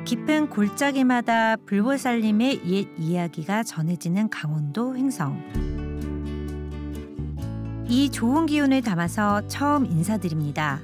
깊은 골짜기마다 불보살님의 옛 이야기가 전해지는 강원도 횡성. 이 좋은 기운을 담아서 처음 인사드립니다.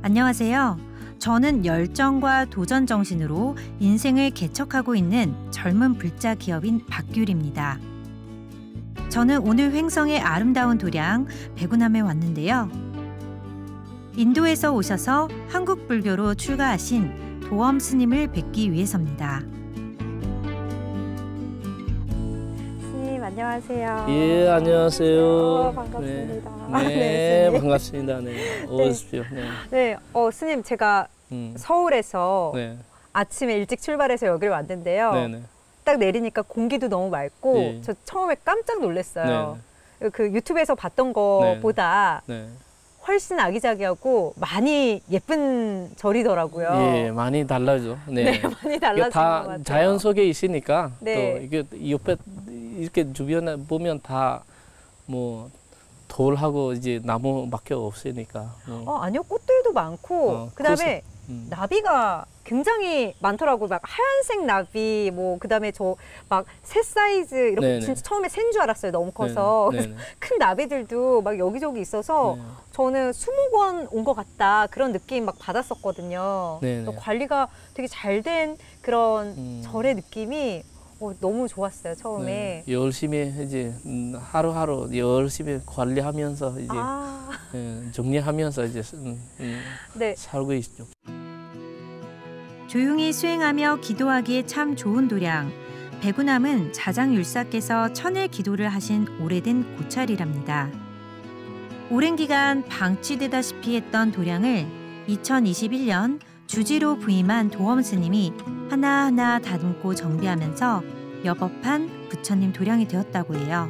안녕하세요. 저는 열정과 도전 정신으로 인생을 개척하고 있는 젊은 불자 기업인 박귤입니다. 저는 오늘 횡성의 아름다운 도량 백운함에 왔는데요. 인도에서 오셔서 한국 불교로 출가하신 도엄 스님을 뵙기 위해서입니다. 스님 안녕하세요. 예, 안녕하세요. 반갑습니다. 네, 스님. 반갑습니다. 네, 오십시오. 네, 스님 제가 서울에서 네. 아침에 일찍 출발해서 여기를 왔는데요. 네네. 딱 내리니까 공기도 너무 맑고 네. 저 처음에 깜짝 놀랐어요. 그 유튜브에서 봤던 거보다 훨씬 아기자기하고 많이 예쁜 절이더라고요. 예, 많이 달라져. 네, 네, 많이 달라진 것 다 같아요. 자연 속에 있으니까 네. 또 이게 옆에 이렇게 주변에 보면 다 뭐 돌하고 이제 나무밖에 없으니까. 아니요, 꽃들도 많고 그다음에 나비가 굉장히 많더라고요. 막 하얀색 나비, 뭐 그다음에 저 막 새 사이즈 이렇게 네네. 진짜 처음에 새인 줄 알았어요. 너무 커서. 네네. 큰 나비들도 막 여기저기 있어서 네. 저는 수목원 온 것 같다 그런 느낌 막 받았었거든요. 네네. 관리가 되게 잘 된 그런 절의 느낌이 너무 좋았어요. 처음에. 네, 열심히 이제 하루하루 열심히 관리하면서 이제 정리하면서 이제 네. 살고 있죠. 조용히 수행하며 기도하기에 참 좋은 도량. 백운함은 자장율사께서 천일 기도를 하신 오래된 고찰이랍니다. 오랜 기간 방치되다시피 했던 도량을 2021년 주지로 부임한 도엄 스님이 하나하나 다듬고 정비하면서 여법한 부처님 도량이 되었다고 해요.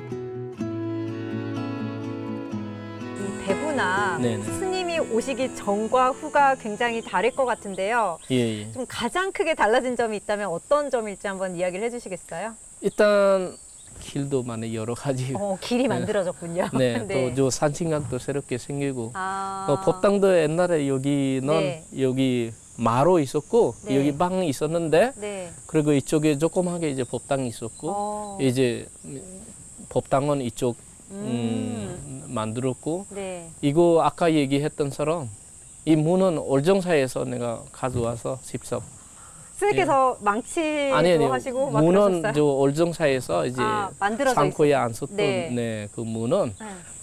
이 백운함 네네. 스님이 오시기 전과 후가 굉장히 다를 것 같은데요. 예. 좀 가장 크게 달라진 점이 있다면 어떤 점일지 한번 이야기를 해주시겠어요? 일단 길도 많이 여러 가지. 길이 만들어졌군요. 네, 네. 또 저 산책로도 새롭게 생기고. 아. 법당도 옛날에 여기는 여기 마로 있었고 여기 방 있었는데 그리고 이쪽에 조그맣게 이제 법당이 있었고 이제 법당은 이쪽 만들었고 이거 아까 얘기했던 처럼 이 문은 올정사에서 내가 가져와서 직접 스님께서 망치도 하시고 막 문은 그러셨어요? 저 올정사에서 이제 창고에 안 썼던 그 문은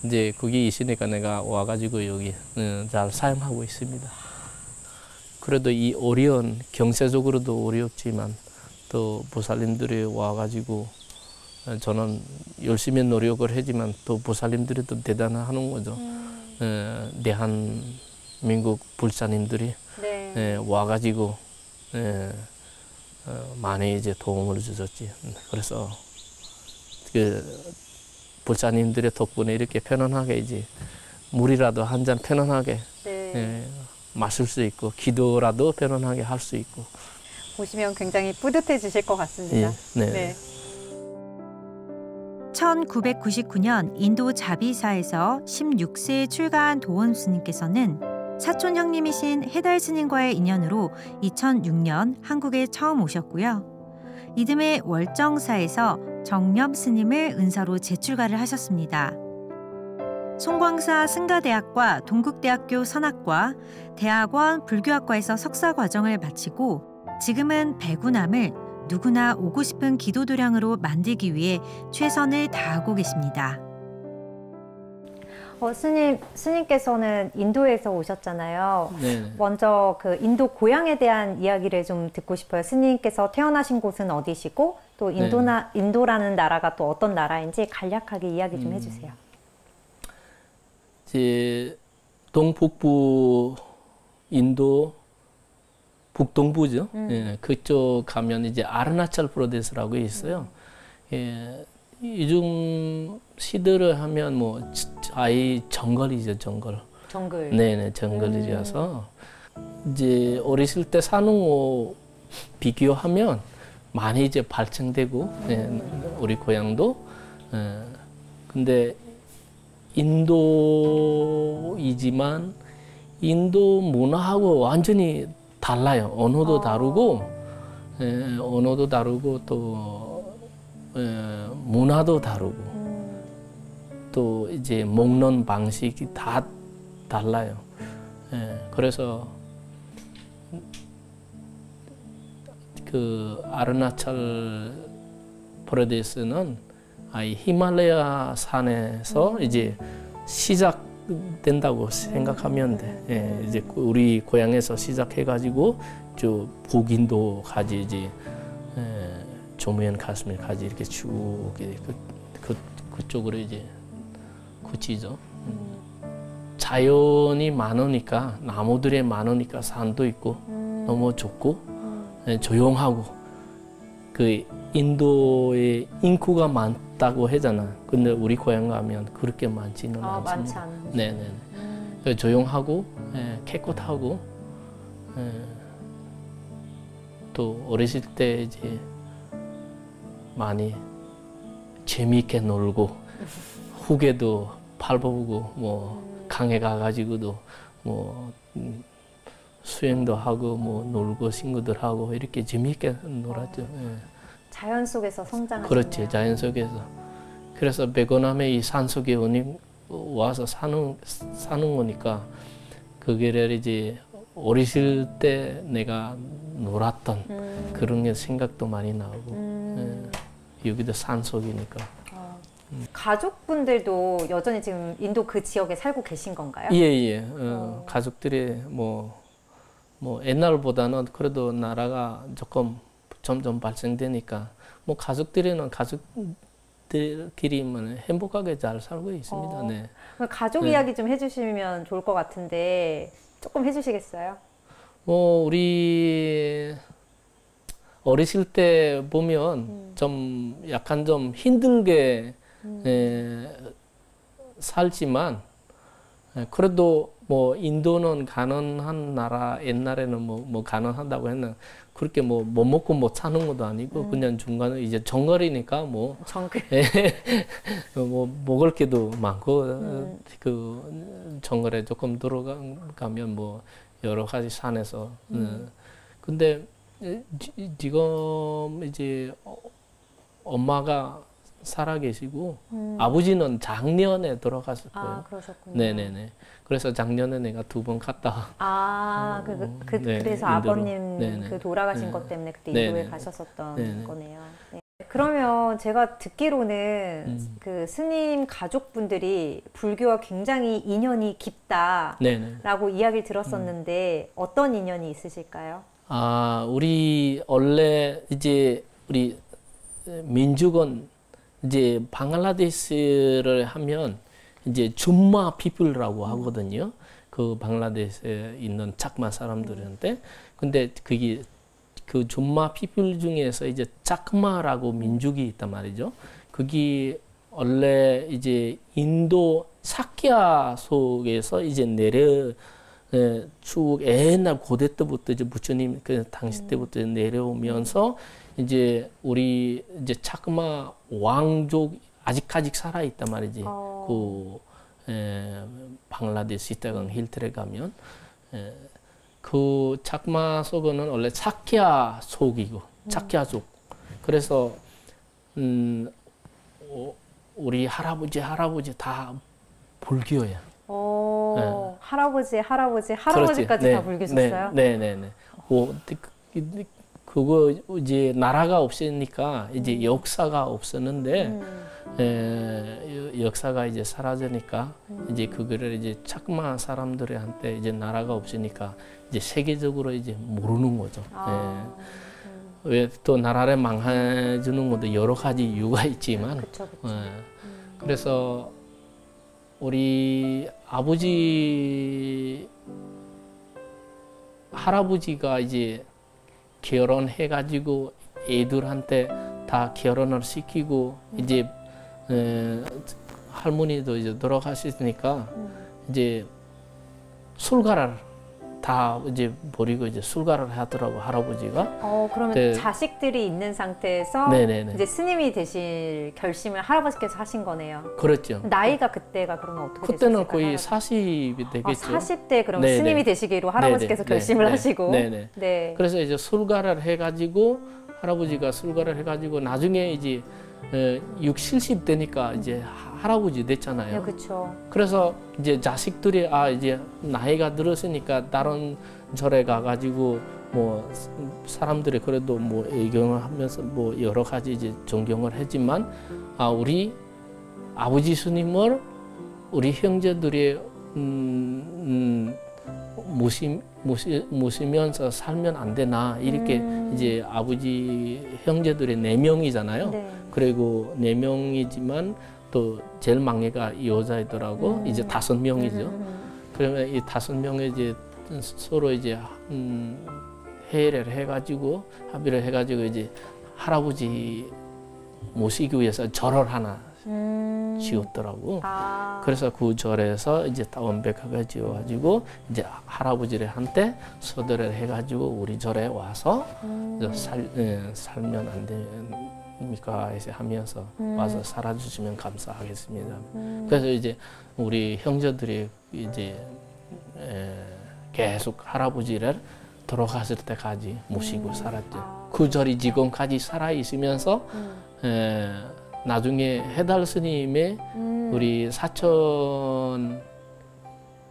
이제 거기 있으니까 내가 와가지고 여기 잘 사용하고 있습니다. 그래도 이 어려운 경제적으로도 어렵지만 또 보살님들이 와가지고 저는 열심히 노력을 하지만 또 보살님들이 또 대단하는 거죠. 대한민국 불사님들이 와가지고 많이 이제 도움을 주셨지. 그래서 그 불사님들의 덕분에 이렇게 편안하게 이제 물이라도 한 잔 편안하게 마실 수 있고 기도라도 편안하게 할 수 있고. 보시면 굉장히 뿌듯해지실 것 같습니다. 네. 1999년 인도 자비사에서 16세에 출가한 도엄 스님께서는 사촌 형님이신 해달 스님과의 인연으로 2006년 한국에 처음 오셨고요. 이듬해 월정사에서 정념 스님을 은사로 재출가를 하셨습니다. 송광사 승가대학과 동국대학교 선학과, 대학원 불교학과에서 석사 과정을 마치고 지금은 백운함을 누구나 오고 싶은 기도도량으로 만들기 위해 최선을 다하고 계십니다. 스님께서는 인도에서 오셨잖아요. 먼저 그 인도 고향에 대한 이야기를 좀 듣고 싶어요. 스님께서 태어나신 곳은 어디시고 또 인도라는 나라가 또 어떤 나라인지 간략하게 이야기 좀 해주세요. 이제 동북부 인도 북동부죠. 그쪽 가면 이제 아르나찰 프로데스라고 있어요. 요즘 시대를 하면 뭐 아예 정글이죠, 정글. 네네, 정글이라서 이제 어렸을 때 사는 거 비교하면 많이 이제 발전되고 우리 고향도 근데 인도이지만 인도 문화하고 완전히 달라요. 언어도 다르고 언어도 다르고 또 문화도 다르고 또 이제 먹는 방식이 다 달라요. 그래서 그 아르나찰 프라데스는 히말라야 산에서 이제 시작된다고 생각하면 돼. 이제 우리 고향에서 시작해가지고 저 북인도까지 이제 조면 가슴에까지 이렇게 쭉 그쪽으로 이제 그치죠. 자연이 많으니까 나무들이 많으니까 산도 있고 너무 좋고 조용하고 그 인도에 인구가 많다고 하잖아. 근데 우리 고향 가면 그렇게 많지는 않습니다. 많지 않은. 네네. 조용하고 깨끗하고 또 어렸을 때 이제 많이 재미있게 놀고 후계도 밟아보고 뭐 강에 가가지고도 뭐 수영도 하고 뭐 놀고 친구들하고 이렇게 재미있게 놀았죠. 자연 속에서 성장하셨네요. 그렇지, 자연 속에서. 그래서 베트남의 이 산속에 와서 사는 거니까 그게를 이제 어렸을 때 내가 놀았던 그런 게 생각도 많이 나고 여기도 산속이니까. 가족분들도 여전히 지금 인도 그 지역에 살고 계신 건가요? 예. 가족들이 뭐 옛날보다는 그래도 나라가 조금 점점 발전되니까 뭐 가족들이는 가족들끼리만 행복하게 잘 살고 있습니다. 네. 가족 이야기 좀 해주시면 좋을 것 같은데 조금 해주시겠어요? 뭐 우리 어렸을 때 보면 좀 약간 좀 힘들게 살지만 그래도 뭐 인도는 가난한 나라, 옛날에는 뭐 가난하다고 했나 그렇게 뭐 못 먹고 못 사는 것도 아니고 그냥 중간에 이제 정글이니까 뭐 뭐 먹을 게도 많고 그 정글에 조금 들어가면 뭐 여러 가지 산에서 근데 지금 이제 엄마가 살아 계시고 아버지는 작년에 돌아갔을 거예요. 아, 그러셨군요. 네네네. 그래서 작년에 내가 2번 갔다. 그래서 아버님 네네. 그 돌아가신 것 때문에 그때 네네. 인도에 가셨었던 네네. 거네요. 네. 그러면 제가 듣기로는 그 스님 가족분들이 불교와 굉장히 인연이 깊다라고 네네. 이야기를 들었었는데 어떤 인연이 있으실까요? 우리 원래 이제 우리 민족은 이제 방글라데시를 하면 이제 줌마 피플이라고 하거든요. 그 방글라데시에 있는 착마 사람들한테. 근데 그게 그 줌마 피플 중에서 이제 착마라고 민족이 있단 말이죠. 그게 원래 이제 인도 사키야 속에서 이제 쭉 옛날 고대 때부터 이제 부처님 그 당시 때부터 내려오면서 이제 우리 이제 착마 왕족 아직까지 살아 있단 말이지. 그 방글라데시 시타강 힐트에 가면 그 착마 속은 원래 사키야 속이고 사키야 족. 그래서 우리 할아버지 다 불교야. 할아버지까지 다 불교셨어요? 네네네. 그거 이제 나라가 없으니까 이제 역사가 없었는데 역사가 이제 사라지니까 이제 그거를 이제 착마 사람들한테 이제 나라가 없으니까 이제 세계적으로 이제 모르는 거죠. 왜 또 나라를 망해주는 것도 여러 가지 이유가 있지만 그쵸. 그래서 우리 할아버지가 이제 결혼해가지고 애들한테 다 결혼을 시키고 이제 할머니도 이제 돌아가셨으니까 이제 술가를 다 이제 버리고 이제 출가를 하더라고 할아버지가. 그러면 네. 자식들이 있는 상태에서 네네네. 이제 스님이 되실 결심을 할아버지께서 하신 거네요. 그렇죠. 나이가 그때가 그러면 어떻게 되셨을까요? 그때는 거의 40이 되겠죠. 40대 그러면 네네. 스님이 되시기로 할아버지께서 네네. 결심을 하시고. 네네. 네. 그래서 이제 출가를 해가지고 할아버지가 출가를 해가지고 나중에 이제 60, 70대니까 이제 할아버지 됐잖아요. 네, 그렇죠. 그래서 이제 자식들이 이제 나이가 들었으니까 다른 절에 가가지고 뭐 사람들이 그래도 뭐 애경을 하면서 뭐 여러 가지 이제 존경을 했지만 우리 아버지 스님을 우리 형제들이 모시면서 살면 안 되나 이렇게 이제 아버지 형제들이 4명이잖아요. 네. 그리고 4명이지만 또 제일 막내가 여자이더라고. 이제 5명이죠. 그러면 이 5명이 이제 서로 이제 회의를 해가지고 합의를 해가지고 이제 할아버지 모시기 위해서 절을 하나 지었더라고. 그래서 그 절에서 이제 다원백화가 지어가지고 이제 할아버지한테 서대를 해가지고 우리 절에 와서 살면 안 됩니까? 하면서 와서 살아주시면 감사하겠습니다. 그래서 이제 우리 형제들이 이제 계속 할아버지를 돌아가실 때까지 모시고 살았죠. 그 절이 지금까지 살아 있으면서 나중에 해달 스님의 우리 사촌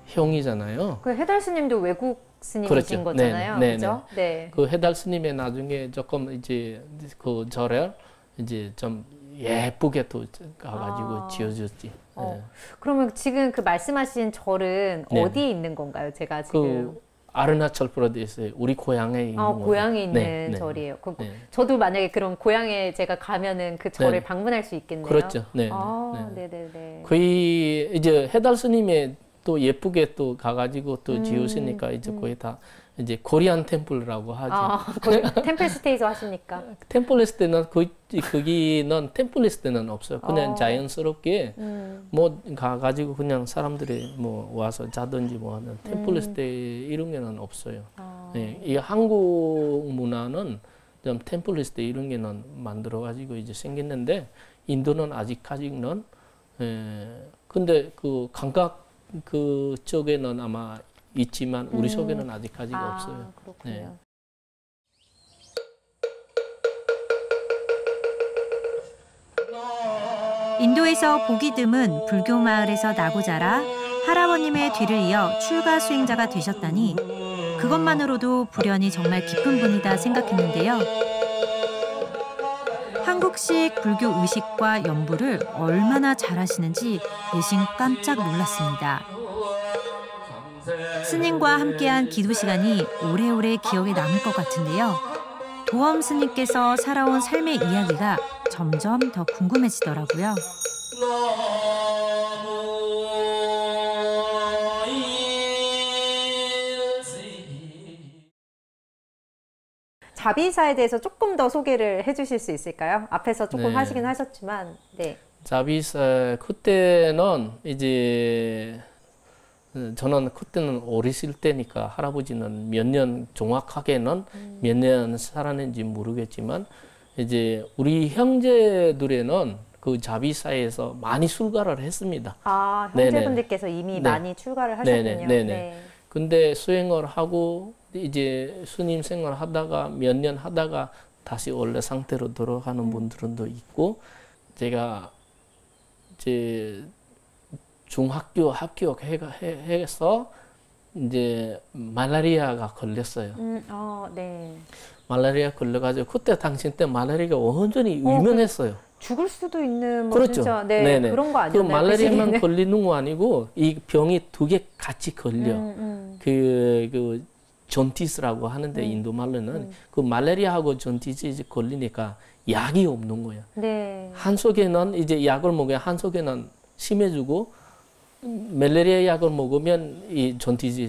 형이잖아요. 그 해달 스님도 외국 스님이신 그렇죠. 거잖아요. 그렇죠? 네. 그 해달 스님의 나중에 조금 이제 그 절을 이제 좀 예쁘게 또 가가지고 지어줬지. 네. 그러면 지금 그 말씀하신 절은 어디에 있는 건가요? 제가 지금 아르나철 프라데스에 우리 고향에 있는 고향에 있는 절이에요. 저도 만약에 그럼 고향에 제가 가면은 그 절을 방문할 수 있겠네요. 그렇죠. 네. 네네네. 거의 이제 해달 스님의 또 예쁘게 또 가가지고 또 지으시니까 이제 거의 다 이제 코리안 템플이라고 하죠. 템플스테이에서 하십니까? 템플스테이는 거기는 템플스테이는 없어요. 그냥 자연스럽게 뭐 가가지고 그냥 사람들이 뭐 와서 자든지 뭐 하는 템플스테이 이런 게는 없어요. 네, 이 한국 문화는 좀 템플스테이 이런 게는 만들어가지고 이제 생겼는데 인도는 아직까지는 근데 그 감각 그 쪽에는 아마 있지만 우리 속에는 아직까지가 없어요. 그렇군요. 네. 인도에서 보기 드문 불교 마을에서 나고 자라 할아버님의 뒤를 이어 출가 수행자가 되셨다니 그것만으로도 불현이 정말 깊은 분이다 생각했는데요. 한국식 불교 의식과 연부를 얼마나 잘하시는지 내심 깜짝 놀랐습니다. 스님과 함께한 기도 시간이 오래오래 기억에 남을 것 같은데요. 도엄 스님께서 살아온 삶의 이야기가 점점 더 궁금해지더라고요. 자비사에 대해서 조금 더 소개를 해주실 수 있을까요? 앞에서 조금 하시긴 하셨지만, 네. 자비사 그때는 이제 저는 그때는 어렸을 때니까 할아버지는 몇 년 정확하게는 몇 년 살았는지 모르겠지만 이제 우리 형제들에는 그 자비사에서 많이 출가를 했습니다. 형제분들께서 이미 많이 출가를 하셨군요. 네. 근데 수행을 하고 이제 스님 생활 하다가 몇 년 하다가 다시 원래 상태로 돌아가는 분들은 또 있고 제가 이제 중학교 합격해서 이제 말라리아가 걸렸어요. 네. 말라리아 걸려가지고 그때 당시 때 말라리아가 완전히 유명했어요. 죽을 수도 있는 그렇죠. 진짜 그런 거 아니었나요? 그 말라리아만 걸리는 거 아니고 이 병이 2개 같이 걸려. 그 존티스라고 하는데 인도 말로는 그 말라리아하고 존티스 걸리니까 약이 없는 거야. 네. 한 속에는 이제 약을 먹으면 한 속에는 심해지고 말라리아 약을 먹으면 이 존티즈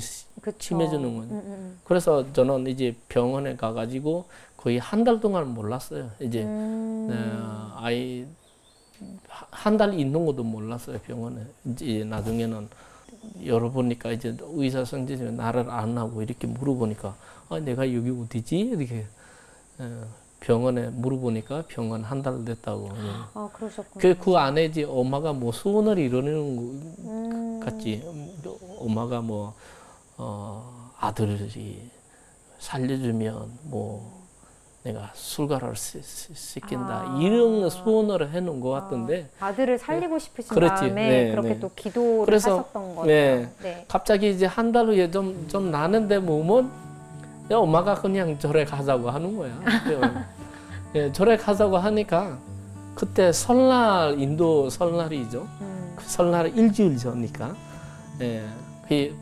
심해지는 거죠. 그래서 저는 이제 병원에 가가지고 거의 한 달 동안 몰랐어요. 이제 아이 한 달 있는 것도 몰랐어요 병원에. 이제 나중에는 열어보니까 이제 의사 선생님이 나를 안 하고 이렇게 물어보니까 내가 여기 어디지? 이렇게 병원에 물어보니까 병원 한 달 됐다고. 아, 그러셨구나. 그 안에 이제 엄마가 뭐 소원을 이루는 것 같지. 엄마가 뭐 아들이 살려주면 뭐 내가 술가를 시킨다 이런 소원을 해놓은 것 같던데. 아들을 살리고 싶으신 그렇지. 마음에 네, 그렇게 네. 또 기도를 그래서, 하셨던 거예요. 네. 네. 갑자기 이제 한 달 후에 좀 나는데 몸은 엄마가 그냥 절에 가자고 하는 거야. 예, 절에 가자고 하니까 그때 설날, 인도 설날이죠. 그 설날 일주일 전이니까. 예, 그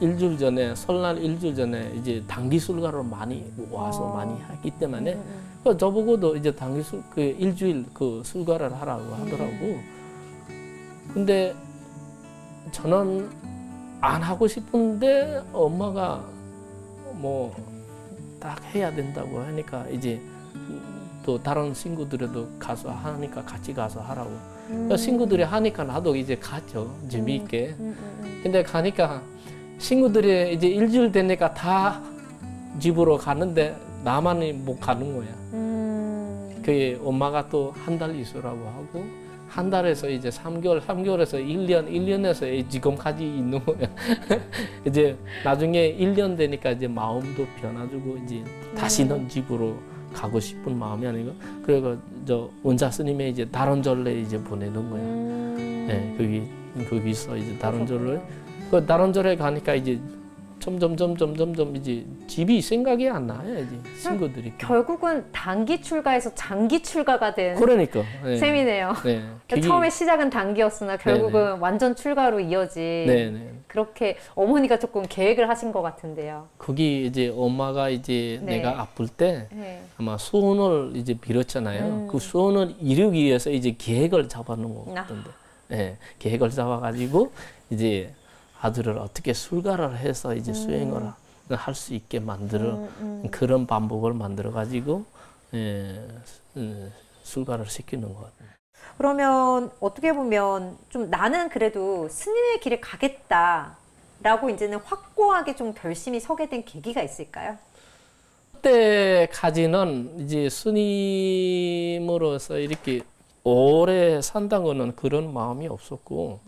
일주일 전에, 설날 일주일 전에 이제 단기술가로 많이 와서 많이 하기 때문에 저보고도 이제 단기술, 그 일주일 그 술가를 하라고 하더라고. 근데 저는 안 하고 싶은데 엄마가 뭐 딱 해야 된다고 하니까 이제 또 다른 친구들도 가서 하니까 같이 가서 하라고. 친구들이 하니까 나도 이제 갔죠. 재미있게. 근데 가니까 친구들이 이제 일주일 되니까 다 집으로 가는데 나만 못 가는 거야. 그 엄마가 또 한 달 있으라고 하고 한 달에서 이제 3개월, 3개월에서 1년, 1년에서 지금까지 있는 거야. 이제 나중에 1년 되니까 이제 마음도 변화주고 이제 다시는 집으로 가고 싶은 마음이 아니고 그래서 저 원자 스님의 이제 다른 절에 이제 보내는 거야. 네, 거기서 이제 다른 절을 그 다른 절에 가니까 이제 점점 이제 집이 생각이 안 나요, 이제 친구들이. 결국은 단기 출가에서 장기 출가가 된 그러니까 네. 셈이네요. 네. 그러니까 처음에 시작은 단기였으나 결국은 네네. 완전 출가로 이어진 네네. 그렇게 어머니가 조금 계획을 하신 것 같은데요. 거기 이제 엄마가 이제 네. 내가 아플 때 네. 아마 소원을 이제 빌었잖아요. 그 소원을 이루기 위해서 이제 계획을 잡아놓은 것 같던데. 네. 계획을 잡아가지고 이제 아들을 어떻게 술가를 해서 이제 수행을 할 수 있게 만들어 그런 방법을 만들어 가지고 술가를 시키는 것 같아요. 그러면 어떻게 보면 좀 나는 그래도 스님의 길을 가겠다라고 이제는 확고하게 좀 결심이 서게 된 계기가 있을까요? 그때까지는 이제 스님으로서 이렇게 오래 산다는 거는 그런 마음이 없었고.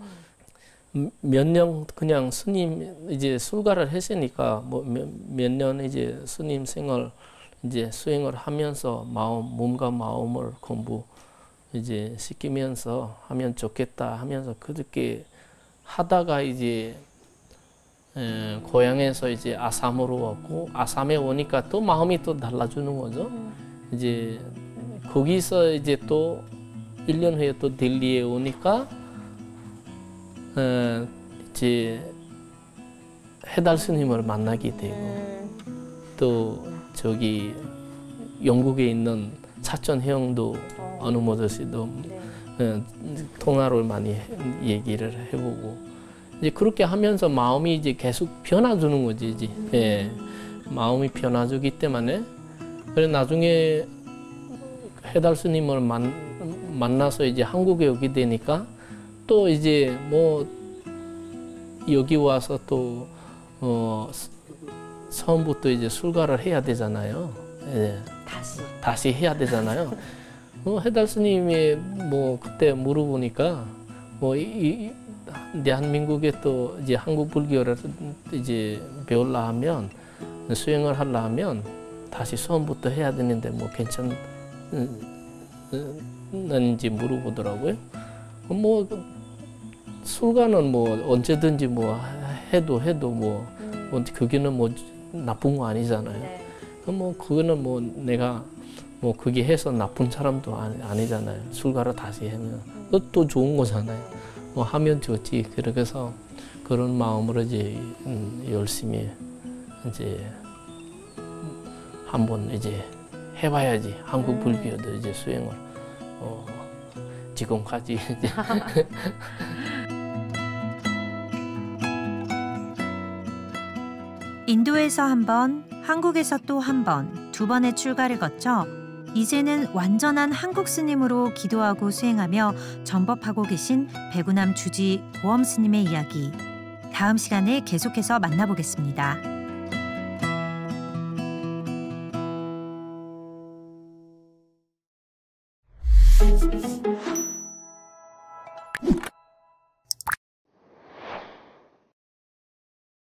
몇 년 그냥 스님 이제 술가를 했으니까 뭐 몇 년 이제 스님 생활 이제 수행을 하면서 몸과 마음을 공부 이제 시키면서 하면 좋겠다 하면서 그렇게 하다가 이제 고향에서 이제 아삼으로 왔고 아삼에 오니까 또 마음이 또 달라지는 거죠. 이제 거기서 이제 또 1년 후에 또 델리에 오니까 이제 해달 스님을 만나게 되고 또 저기 영국에 있는 차천 형도 어느 모저씨도 통화를 많이 얘기를 해보고 이제 그렇게 하면서 마음이 이제 계속 변화주는 거지 이제 예, 마음이 변화주기 때문에 그래 나중에 해달 스님을 만나서 이제 한국에 오게 되니까. 또 이제 뭐 여기 와서 또 처음부터 이제 술가를 해야 되잖아요. 예. 다시 해야 되잖아요. 해달 스님이 뭐 그때 물어보니까 뭐 대한민국에 또 이제 한국 불교를 이제 배우려 하면 수행을 하려 하면 다시 처음부터 해야 되는데 뭐 괜찮는지 물어보더라고요. 뭐 술가는 뭐 언제든지 뭐 해도 뭐 그게는 뭐 나쁜 거 아니잖아요. 네. 뭐 그거는 뭐 내가 뭐 그게 해서 나쁜 사람도 아니잖아요. 술가를 다시 하면 또 좋은 거잖아요. 뭐 하면 좋지. 그래서 그런 마음으로 이제 열심히 이제 한번 이제 해봐야지. 한국 불교도 이제 수행을 지금까지 이제. 인도에서 한 번, 한국에서 또 한 번, 두 번의 출가를 거쳐 이제는 완전한 한국 스님으로 기도하고 수행하며 전법하고 계신 백운함 주지 보엄 스님의 이야기. 다음 시간에 계속해서 만나보겠습니다.